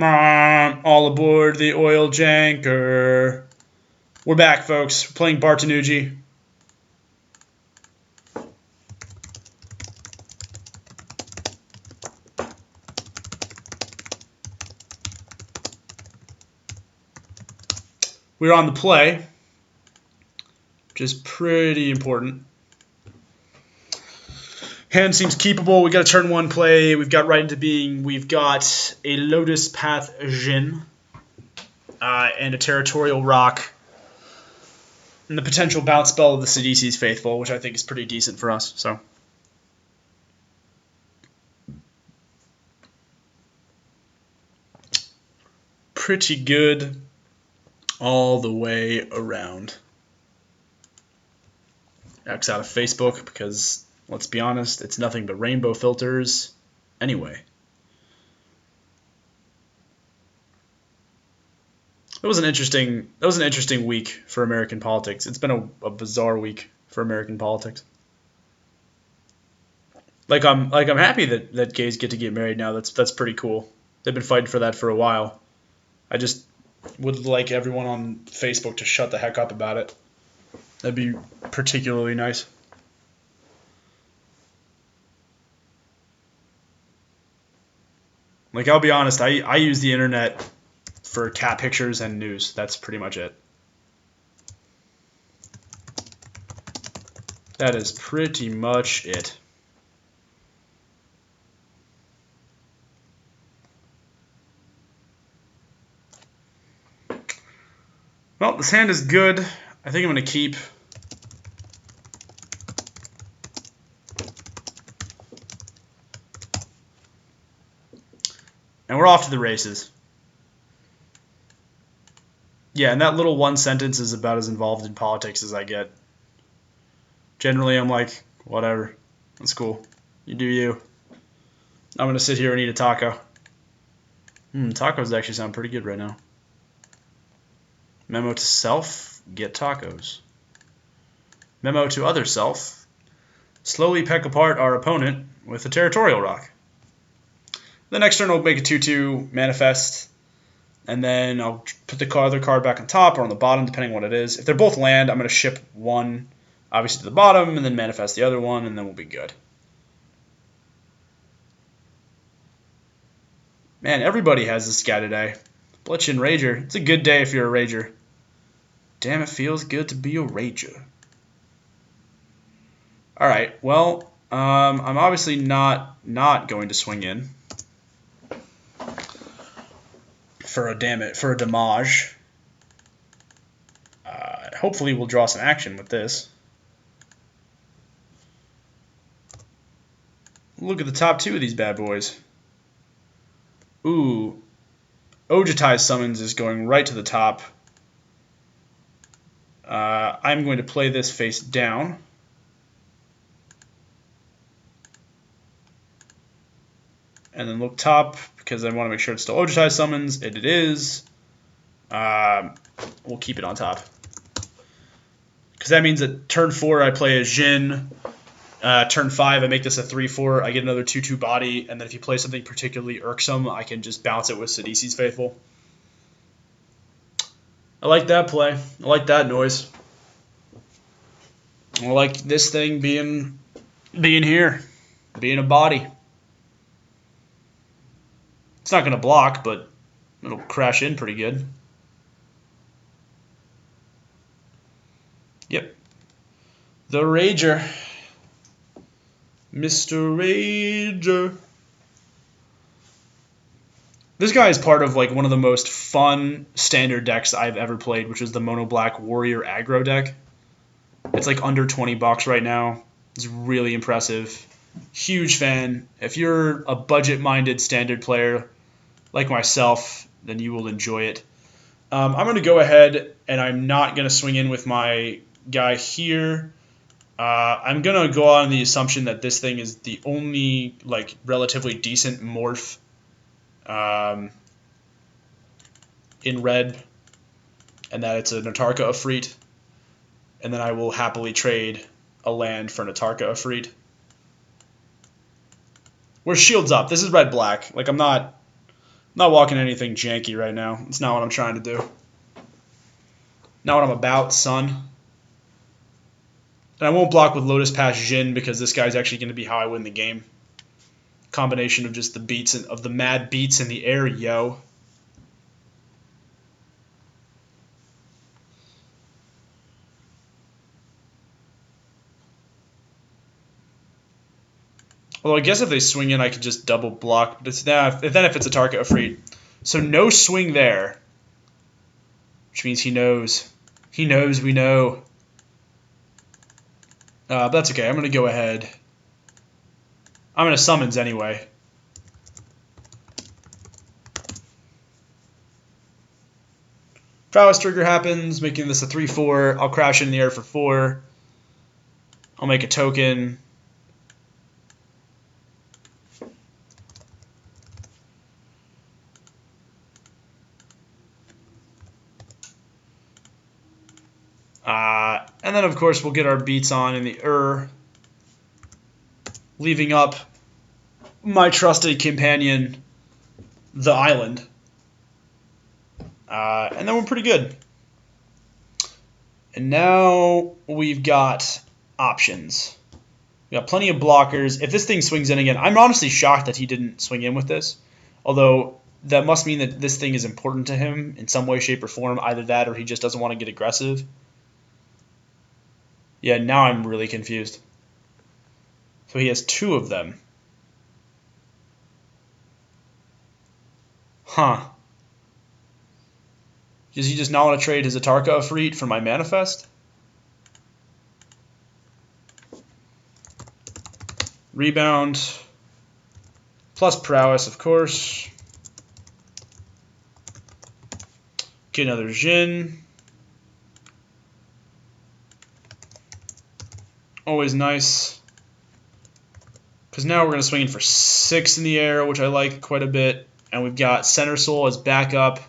All aboard the oil janker. We're back, folks. We're playing Bartanucci. We're on the play, which is pretty important. Hand seems keepable. We got a turn 1 play. We've got right into being. We've got a Lotus Path Jin and a Territorial Rock. And the potential bounce spell of the Sidisi's Faithful, which I think is pretty decent for us. So, pretty good all the way around. X out of Facebook because, let's be honest, it's nothing but rainbow filters anyway. That was an interesting week for American politics. It's been a bizarre week for American politics. Like I'm happy that gays get to get married now. That's pretty cool. They've been fighting for that for a while. I just would like everyone on Facebook to shut the heck up about it. That'd be particularly nice. Like, I'll be honest, I use the internet for cat pictures and news. That's pretty much it. That is pretty much it. Well, this hand is good. I think I'm going to keep. And we're off to the races. Yeah, and that little one sentence is about as involved in politics as I get. Generally, I'm like, whatever. That's cool. You do you. I'm going to sit here and eat a taco. Tacos actually sound pretty good right now. Memo to self, get tacos. Memo to other self, slowly peck apart our opponent with a Territorial Rock. The next turn I'll make a 2/2 manifest, and then I'll put the other card back on top or on the bottom, depending on what it is. If they're both land, I'm going to ship one, obviously, to the bottom, and then manifest the other one, and then we'll be good. Man, everybody has this guy today. Blitchin' Rager. It's a good day if you're a Rager. Damn, it feels good to be a Rager. All right, well, I'm obviously not going to swing in for a damage. Hopefully we'll draw some action with this. Look at the top two of these bad boys. Ooh, Ojitai Summons is going right to the top. I'm going to play this face down. And then look top, because I want to make sure it's still Ojitai Summons. It is. We'll keep it on top. Because that means that turn 4 I play a Jin. Turn 5 I make this a 3/4. I get another 2/2 body. And then if you play something particularly irksome, I can just bounce it with Sidisi's Faithful. I like that play. I like that noise. I like this thing being here. Being a body. It's not going to block, but it'll crash in pretty good. Yep. The Rager. Mr. Rager. This guy is part of like one of the most fun standard decks I've ever played, which is the Mono Black Warrior Aggro deck. It's like under $20 right now. It's really impressive. Huge fan. If you're a budget-minded standard player like myself, then you will enjoy it. I'm going to go ahead, and I'm not going to swing in with my guy here. I'm going to go on the assumption that this thing is the only like relatively decent morph in red, and that it's a Natarka Efreet, and then I will happily trade a land for Natarka Efreet. We're shields up. This is red-black. Like, I'm not Not walking anything janky right now. It's not what I'm trying to do. Not what I'm about, son. And I won't block with Lotus Pass Jin because this guy's actually going to be how I win the game. Combination of just the beats and of the mad beats in the air, yo. Although I guess if they swing in, I could just double block. But it's then if it's a Tarkir Afreet. So no swing there. Which means he knows. He knows we know. But that's okay. I'm going to go ahead. I'm going to summons anyway. Prowess trigger happens, making this a 3-4. I'll crash it in the air for 4. I'll make a token. And then, of course, we'll get our beats on in the leaving up my trusted companion, the island. And then we're pretty good. And now we've got options. We got plenty of blockers. If this thing swings in again, I'm honestly shocked that he didn't swing in with this. Although that must mean that this thing is important to him in some way, shape, or form. Either that or he just doesn't want to get aggressive. Yeah, now I'm really confused. So he has 2 of them. Huh. Does he just not want to trade his Tarkir Afreet for my Manifest? Rebound. Plus Prowess, of course. Get another Jin. Always nice. Because now we're going to swing in for 6 in the air, which I like quite a bit. And we've got Center Soul as backup.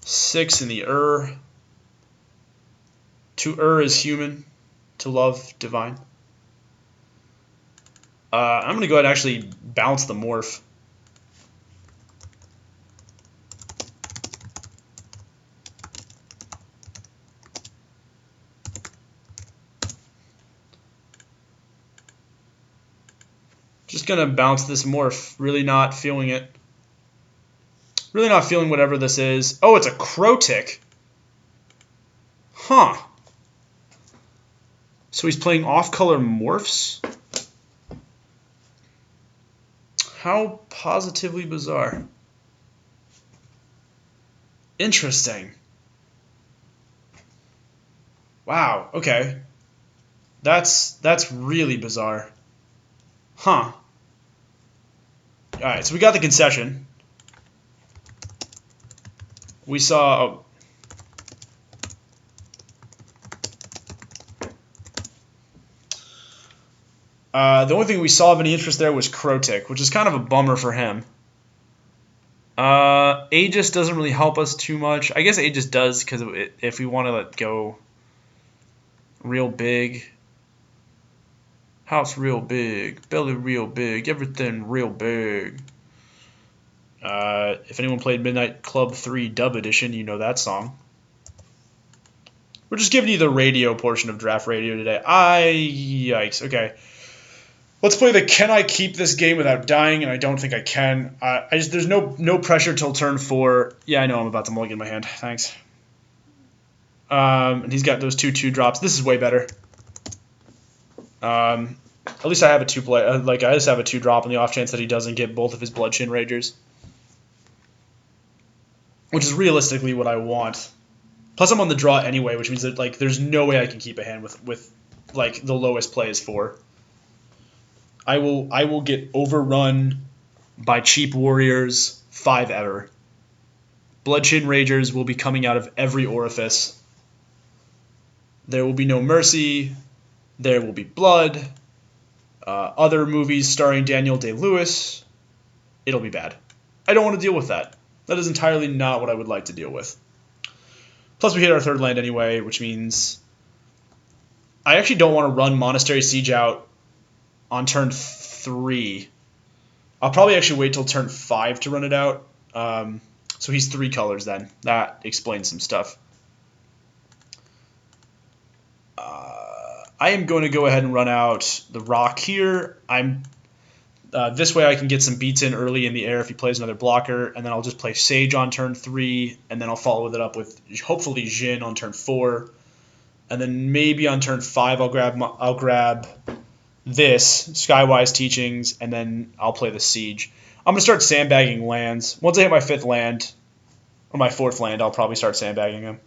Six in the To is human. To love, divine. I'm going to go ahead and actually bounce the morph. Just going to bounce this morph. Really not feeling it. Really not feeling whatever this is. Oh, it's a Crotic. Huh. So he's playing off-color morphs? How positively bizarre. Interesting. Wow, okay. That's really bizarre. Huh. Alright, so we got the concession. We saw... the only thing we saw of any interest there was Crotic, which is kind of a bummer for him. Aegis doesn't really help us too much. I guess Aegis does, because if we want to let go real big... House real big, belly real big, everything real big. If anyone played Midnight Club 3 Dub Edition, you know that song. We're just giving you the radio portion of Draft Radio today. Yikes. Okay. Let's play the Can I Keep This Game Without Dying, and I don't think I can. There's no pressure till turn 4. Yeah, I know I'm about to mulligan my hand. Thanks. And he's got those 2/2 drops. This is way better. At least I have a 2-play. I just have a 2 drop on the off chance that he doesn't get both of his Bloodshin Ragers, which is realistically what I want. Plus, I'm on the draw anyway, which means that there's no way I can keep a hand with the lowest play is 4. I will get overrun by cheap warriors 5 ever. Bloodshin Ragers will be coming out of every orifice. There will be no mercy. There will be blood. Other movies starring Daniel Day-Lewis. It'll be bad. I don't want to deal with that. That is entirely not what I would like to deal with. Plus, we hit our 3rd land anyway, which means I actually don't want to run Monastery Siege out on turn 3. I'll probably actually wait till turn 5 to run it out. So he's 3 colors then. That explains some stuff. I am going to go ahead and run out the Rock here. This way I can get some beats in early in the air if he plays another blocker, and then I'll just play Sage on turn 3, and then I'll follow it up with hopefully Jin on turn 4. And then maybe on turn 5 I'll grab this, Skywise Teachings, and then I'll play the Siege. I'm going to start sandbagging lands. Once I hit my 5th land, or my 4th land, I'll probably start sandbagging them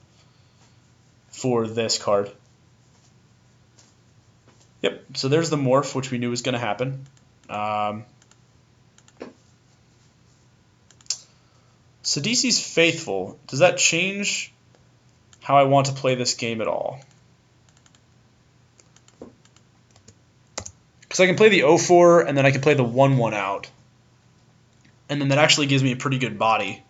for this card. Yep, so there's the morph, which we knew was going to happen. Sidisi's Faithful. Does that change how I want to play this game at all? Because I can play the 0-4, and then I can play the 1-1 out. And then that actually gives me a pretty good body.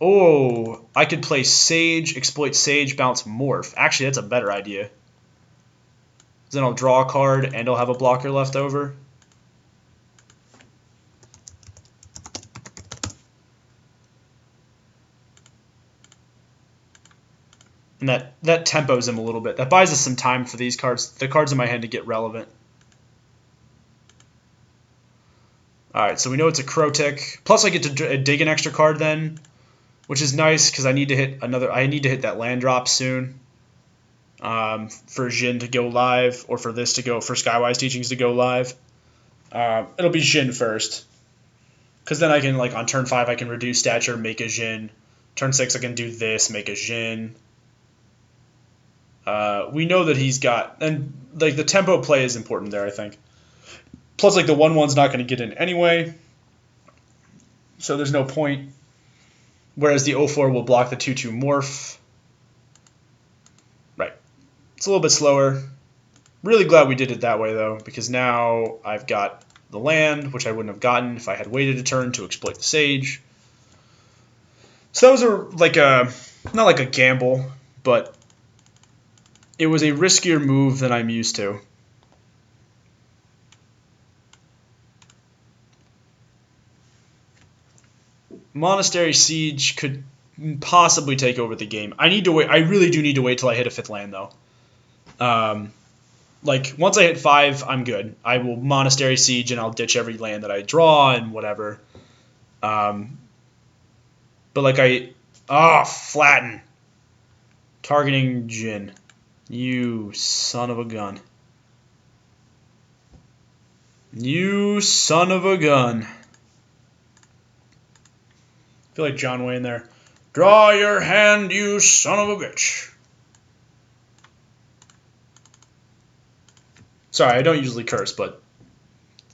Oh, I could play Sage, exploit Sage, bounce Morph. Actually, that's a better idea. Then I'll draw a card, and I'll have a blocker left over. And that tempos him a little bit. That buys us some time for these cards, the cards in my hand, to get relevant. Alright, so we know it's a Crow-Tick. Plus I get to dig an extra card then, which is nice because I need to hit that land drop soon. For Jin to go live, or for Skywise Teachings to go live. It'll be Jin first. Because then I can, like, on turn 5 I can reduce stature, make a Jin. Turn 6 I can do this, make a Jin. We know that he's got, and like the tempo play is important there, I think. Plus, like, the 1-1's not going to get in anyway, so there's no point. Whereas the 0-4 will block the 2-2 morph. Right. It's a little bit slower. Really glad we did it that way, though, because now I've got the land, which I wouldn't have gotten if I had waited a turn to exploit the Sage. So that was not like a gamble, but it was a riskier move than I'm used to. Monastery Siege could possibly take over the game. I need to wait. I really do need to wait till I hit a 5th land, though. Like, once I hit 5, I'm good. I will Monastery Siege, and I'll ditch every land that I draw and whatever. But, like, flatten. Targeting Jin. You son of a gun. You son of a gun. I feel like John Wayne there. Draw your hand, you son of a bitch. Sorry, I don't usually curse, but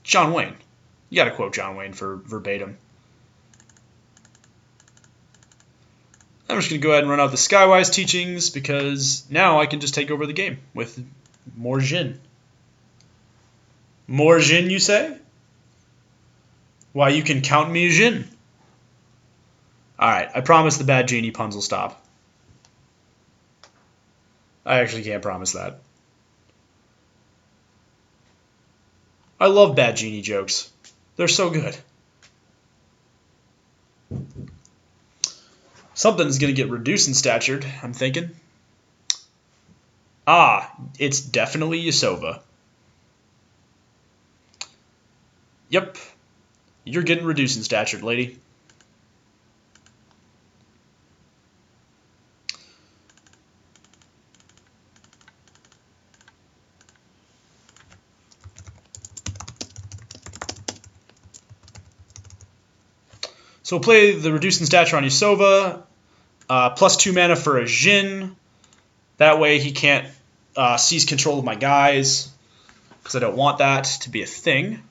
John Wayne. You gotta quote John Wayne for verbatim. I'm just going to go ahead and run out the Skywise Teachings, because now I can just take over the game with more Jin. More Jin, you say? Why, you can count me Jin. Alright, I promise the bad genie puns will stop. I actually can't promise that. I love bad genie jokes. They're so good. Something's going to get reduced in statured, I'm thinking. It's definitely Yasova. Yep. You're getting reduced in statured, lady. So we'll play the reduced in stature on Yasova. Plus 2 mana for a Jin. That way he can't seize control of my guys, because I don't want that to be a thing.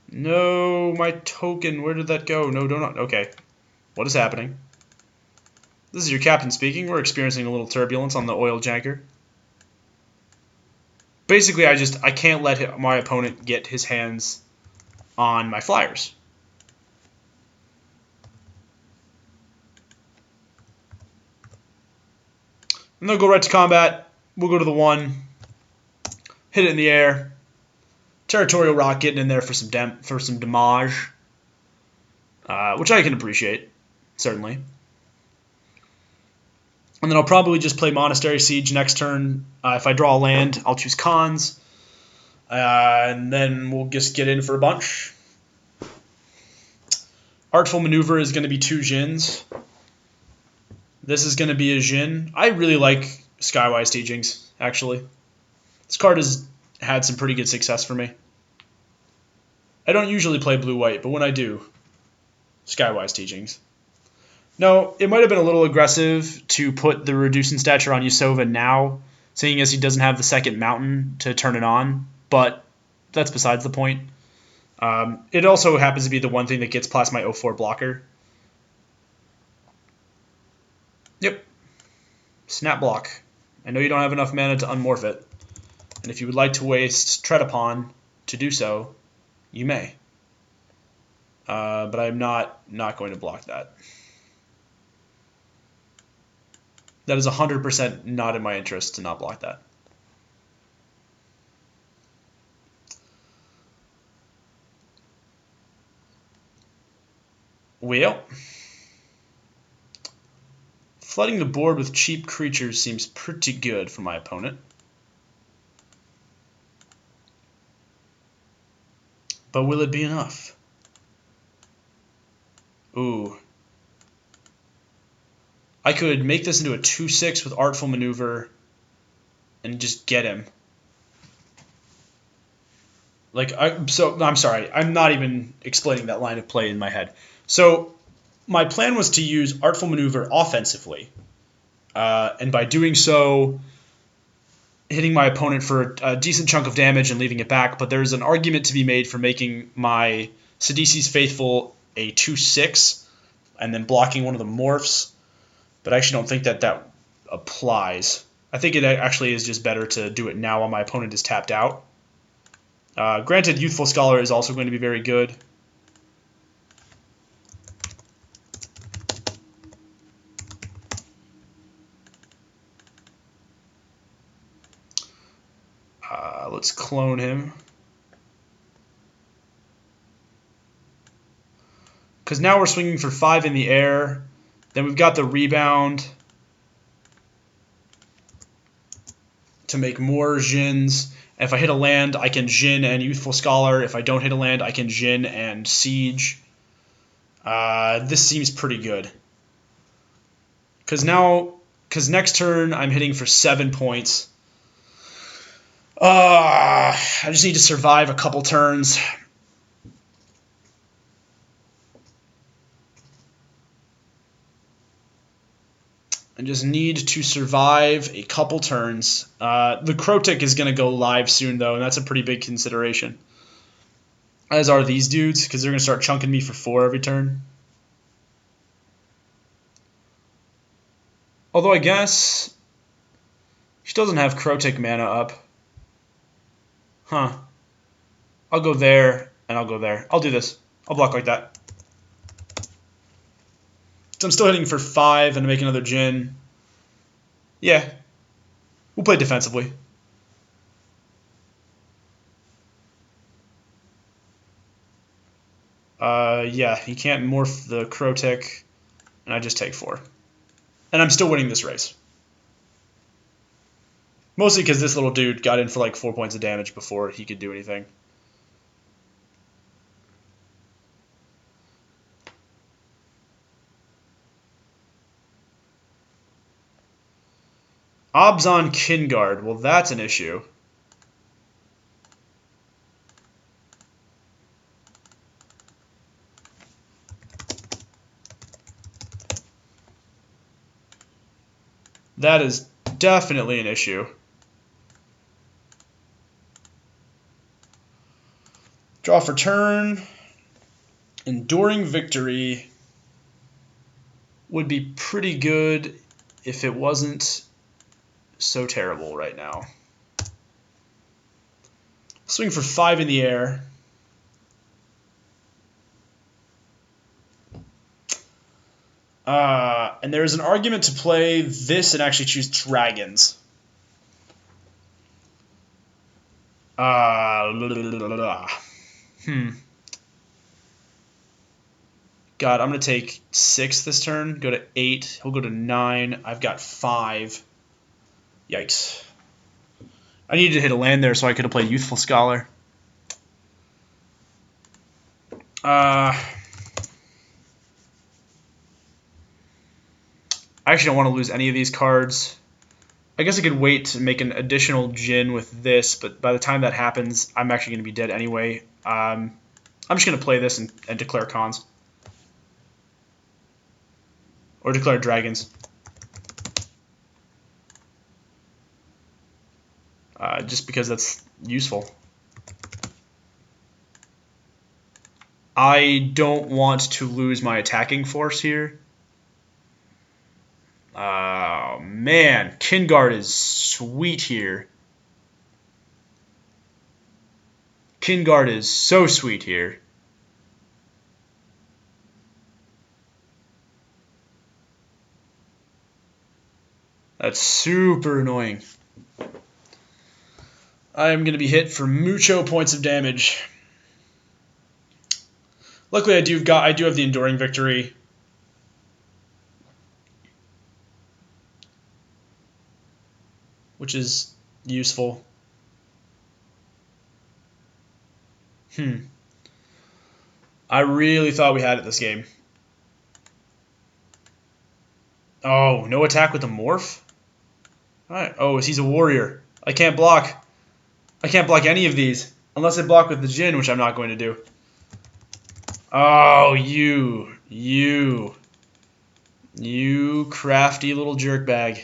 No, my token. Where did that go? No, don't. Okay. What is happening? This is your captain speaking. We're experiencing a little turbulence on the oil janker. Basically, I can't let my opponent get his hands on my flyers. And they'll go right to combat. We'll go to the 1. Hit it in the air. Territorial Rock getting in there for some damage, which I can appreciate, certainly. And then I'll probably just play Monastery Siege next turn. If I draw a land, I'll choose Khans. And then we'll just get in for a bunch. Artful Maneuver is going to be 2 Djinns. This is going to be a Djinn. I really like Skywise Teachings, actually. This card has had some pretty good success for me. I don't usually play blue-white, but when I do, Skywise Teachings. No, it might have been a little aggressive to put the Reducing Stature on Yasova now, seeing as he doesn't have the second mountain to turn it on, but that's besides the point. It also happens to be the one thing that gets past my 0-4 blocker. Yep. Snap block. I know you don't have enough mana to unmorph it, and if you would like to waste Tread Upon to do so, you may. But I'm not going to block that. That is 100% not in my interest to not block that. Well, flooding the board with cheap creatures seems pretty good for my opponent. But will it be enough? Ooh. I could make this into a 2/6 with Artful Maneuver and just get him. I'm sorry. I'm not even explaining that line of play in my head. So my plan was to use Artful Maneuver offensively. And by doing so, hitting my opponent for a decent chunk of damage and leaving it back. But there's an argument to be made for making my Sidisi's Faithful a 2/6 and then blocking one of the morphs. But I actually don't think that applies. I think it actually is just better to do it now while my opponent is tapped out. Granted, Youthful Scholar is also going to be very good. Let's clone him. Because now we're swinging for 5 in the air. Then we've got the rebound to make more Djinns. If I hit a land, I can Djinn and Youthful Scholar. If I don't hit a land, I can Djinn and Siege. This seems pretty good. Because next turn I'm hitting for 7 points. I just need to survive a couple turns. I just need to survive a couple turns. The Crotic is going to go live soon, though, and that's a pretty big consideration. As are these dudes, because they're going to start chunking me for 4 every turn. Although I guess she doesn't have Crotic mana up. Huh. I'll go there, and I'll go there. I'll do this. I'll block like that. So I'm still hitting for 5 and make another Djinn. Yeah. We'll play defensively. Yeah, he can't morph the Crotic, and I just take 4. And I'm still winning this race. Mostly because this little dude got in for like 4 points of damage before he could do anything. Obzon Kingard. Well, that's an issue. That is definitely an issue. Draw for turn. Enduring Victory would be pretty good if it wasn't so terrible right now. Swing for 5 in the air. And there is an argument to play this and actually choose dragons. God, I'm going to take 6 this turn, go to 8, he'll go to 9, I've got 5. Yikes. I needed to hit a land there so I could have played Youthful Scholar. I actually don't want to lose any of these cards. I guess I could wait to make an additional Djinn with this, but by the time that happens, I'm actually going to be dead anyway. I'm just going to play this and declare cons. Or declare dragons. Just because that's useful. I don't want to lose my attacking force here. Oh, man. Kinguard is sweet here. Kinguard is so sweet here. That's super annoying. I am going to be hit for mucho points of damage. Luckily, I do have the Enduring Victory. Which is useful. I really thought we had it this game. Oh, no attack with the morph? Alright. Oh, he's a warrior. I can't block. I can't block any of these. Unless I block with the Djinn, which I'm not going to do. Oh, you crafty little jerkbag.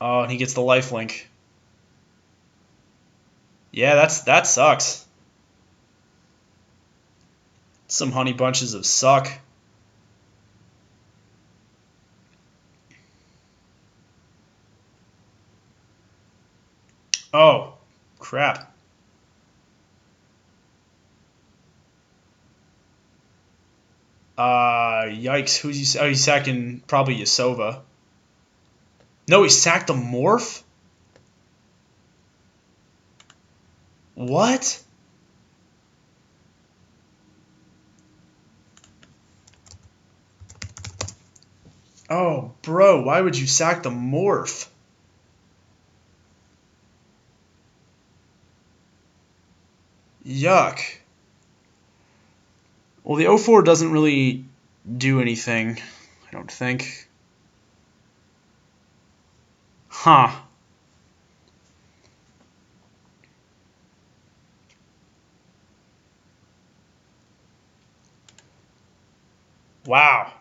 Oh, and he gets the lifelink. Yeah, that sucks. Some honey bunches of suck. Oh, crap. Yikes. Who's he? Oh, he's sacking probably Yasova. No, he sacked the morph? What? Oh, bro, why would you sack the morph? Yuck. Well, the 0-4 doesn't really do anything, I don't think. Huh. Wow.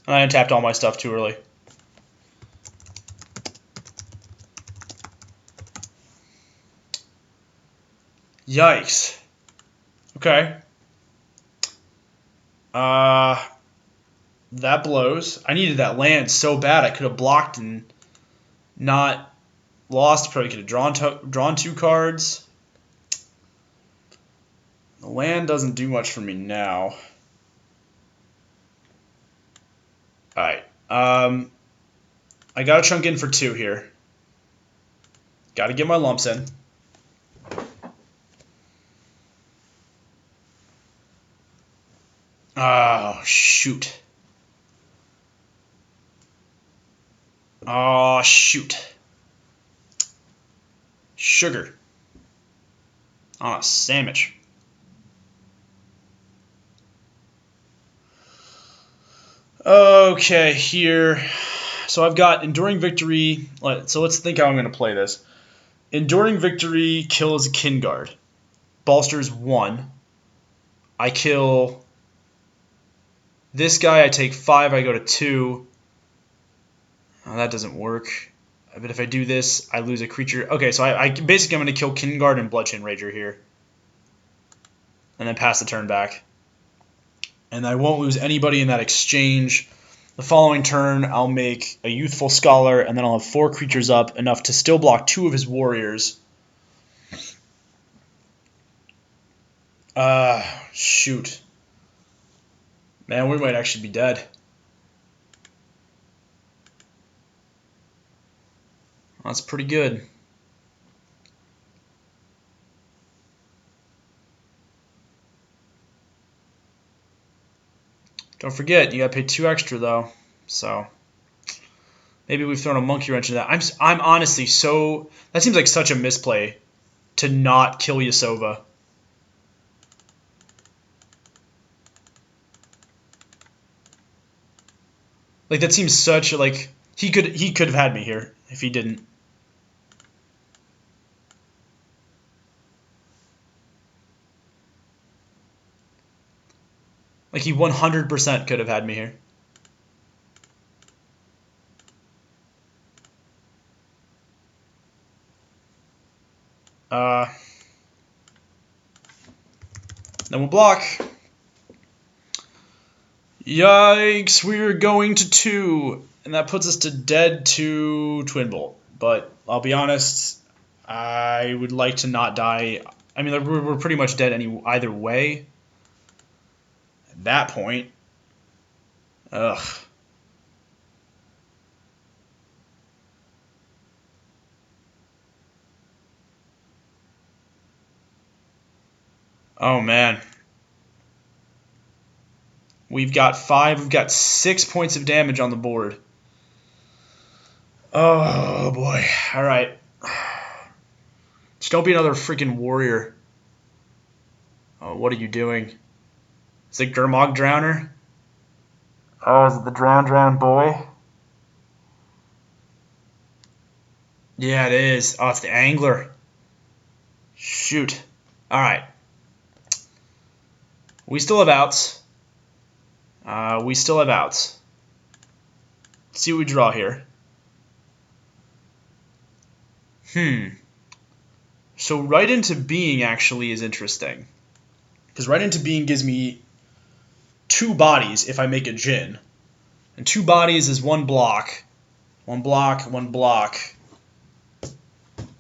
I untapped all my stuff too early. Yikes. Okay. That blows. I needed that land so bad. I could have blocked and not lost. Probably could have drawn 2 cards. The land doesn't do much for me now. Alright. I gotta chunk in for 2 here. Gotta get my lumps in. Oh, shoot. Oh, shoot. Sugar. On a sandwich. Okay, here. So I've got Enduring Victory. So let's think how I'm going to play this. Enduring Victory kills Kinguard. Bolsters 1. I kill this guy. I take 5. I go to 2. Oh, that doesn't work. But if I do this, I lose a creature. Okay, so I basically I'm going to kill Kinguard and Bloodchain Rager here. And then pass the turn back. and I won't lose anybody in that exchange. The following turn, I'll make a Youthful Scholar, and then I'll have 4 creatures up, enough to still block 2 of his warriors. Shoot. Man, we might actually be dead. That's pretty good. Don't forget, you gotta pay 2 extra though. So maybe we've thrown a monkey wrench into that. I'm honestly so, that seems like such a misplay to not kill Yasova. Like that seems such like he could have had me here if he didn't. Like he 100% could have had me here. Then we'll block. Yikes, we're going to 2. And that puts us to dead to Twin Bolt. But I'll be honest, I would like to not die. I mean, we're pretty much dead either way. At that point. Ugh. Oh, man. We've got 5. We've got 6 points of damage on the board. Oh, boy. All right. Just don't be another freaking warrior. Oh, what are you doing? Is it Gurmag Drowner? Oh, is it the Drown boy? Yeah, it is. Oh, it's the Angler. Shoot. All right. We still have outs. Let's see what we draw here. So right into being actually is interesting. Because right into being gives me 2 bodies if I make a Djinn. And 2 bodies is 1 block. 1 block, 1 block.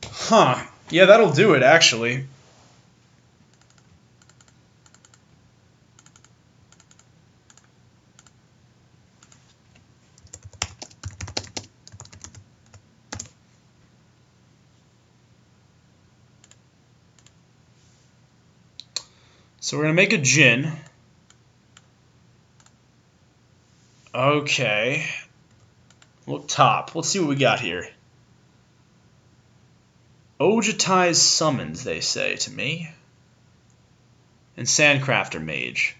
Huh. Yeah, that'll do it, actually. So we're going to make a Djinn. Okay. Look top. Let's see what we got here. Ojatai's Summons, they say to me. And Sandcrafter Mage.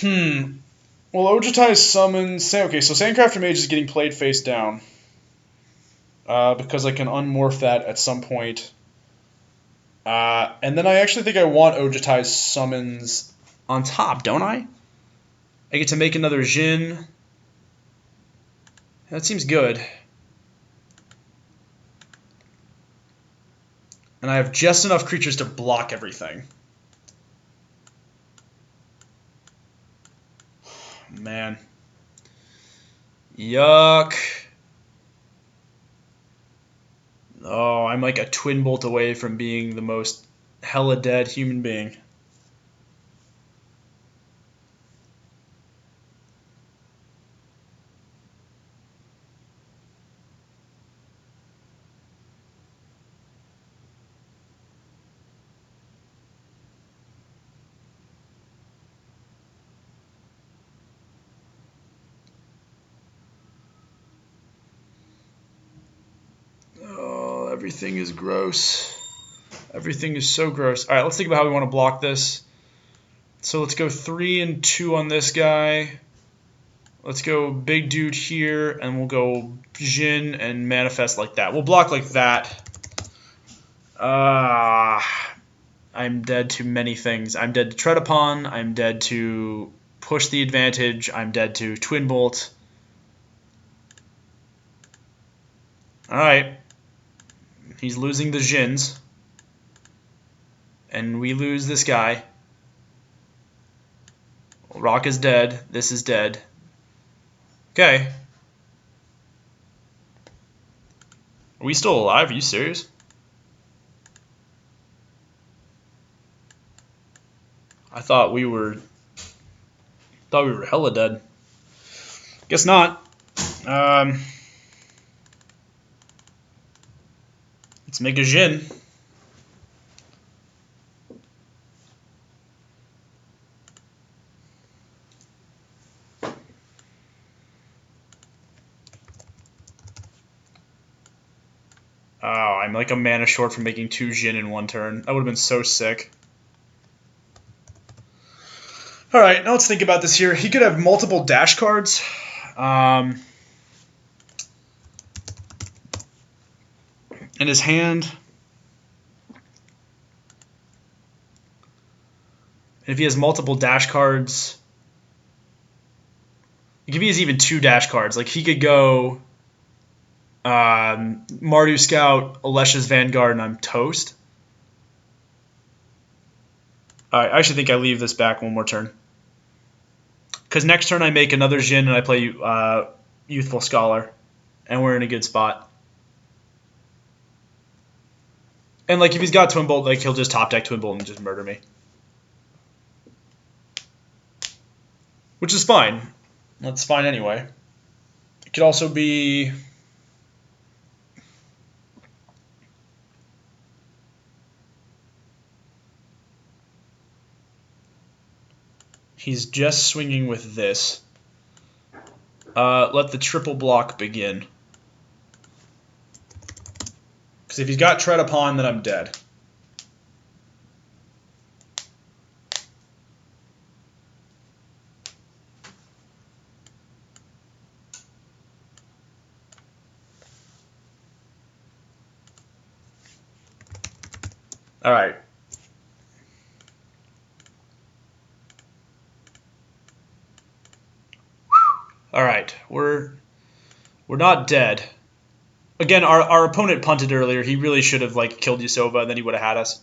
Well, Ojatai's Summons... Okay, so Sandcrafter Mage is getting played face down. Because I can unmorph that at some point. And then I actually think I want Ojatai's Summons on top, don't I? I get to make another Djinn. That seems good. And I have just enough creatures to block everything. Man. Yuck. Oh, I'm like a Twin Bolt away from being the most hella dead human being. Oh, everything is gross. Everything is so gross. All right, let's think about how we want to block this. So let's go 3 and 2 on this guy. Let's go big dude here, and we'll go Djinn and Manifest like that. We'll block like that. I'm dead to many things. I'm dead to Tread Upon. I'm dead to Push the Advantage. I'm dead to Twin Bolt. Alright. He's losing the Djinns. And we lose this guy. Rock is dead. This is dead. Okay. Are we still alive? Are you serious? I thought we were hella dead. Guess not. Let's make a Jin. Oh, I'm like a mana short for making 2 Jin in 1 turn. That would have been so sick. Alright, now let's think about this here. He could have multiple dash cards. In his hand. If he has multiple dash cards, if he has even 2 dash cards, like he could go Mardu Scout, Alesha's Vanguard, and I'm toast. Alright, I actually think I leave this back 1 more turn. Because next turn I make another Jin and I play Youthful Scholar. And we're in a good spot. And like if he's got Twin Bolt, like he'll just top deck Twin Bolt and just murder me. Which is fine. That's fine anyway. It could also be... He's just swinging with this. Let the triple block begin. Because if he's got Tread Upon, then I'm dead. All right. All right, we're not dead. Again, our opponent punted earlier. He really should have like killed Yasova, and then he would have had us.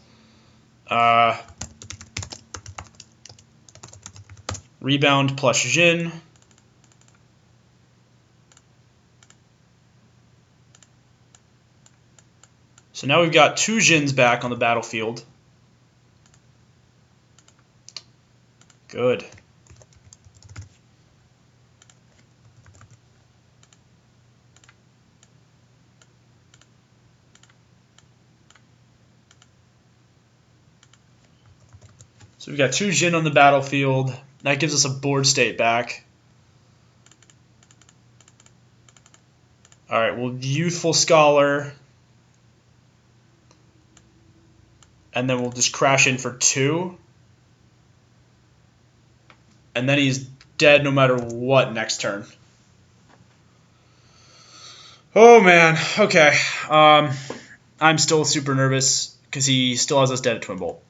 Rebound plus Jin. So now we've got 2 Jins back on the battlefield. Good. So we've got 2 Jin on the battlefield. That gives us a board state back. Alright, well, Youthful Scholar. And then we'll just crash in for 2. And then he's dead no matter what next turn. Oh, man. Okay. I'm still super nervous because he still has us dead at Twin Bolt.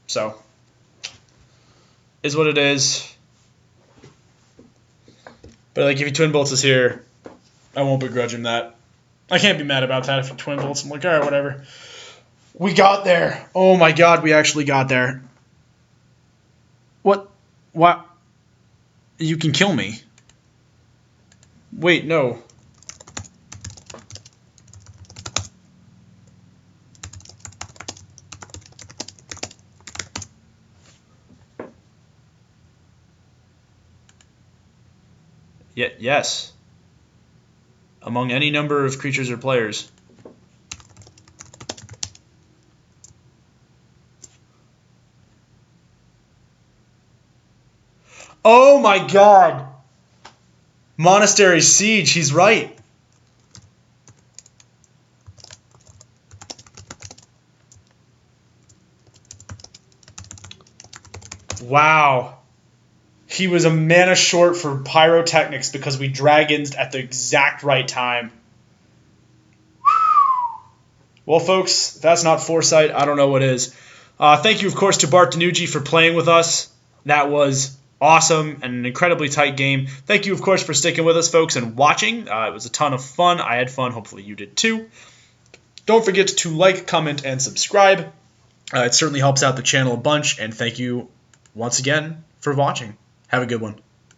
So, is what it is. But like, if he Twin Bolts us here, I won't begrudge him that. I can't be mad about that if he Twin Bolts. I'm like, all right, whatever. We got there. Oh my God, we actually got there. What? What? You can kill me. Wait, no. Yes. Among any number of creatures or players. Oh my God! Monastery Siege, he's right. Wow. He was a mana short for Pyrotechnics because we dragonsed at the exact right time. Well, folks, if that's not foresight, I don't know what is. Thank you, of course, to Bart Danucci for playing with us. That was awesome and an incredibly tight game. Thank you, of course, for sticking with us, folks, and watching. It was a ton of fun. I had fun. Hopefully you did too. Don't forget to like, comment, and subscribe. It certainly helps out the channel a bunch, and thank you once again for watching. Have a good one.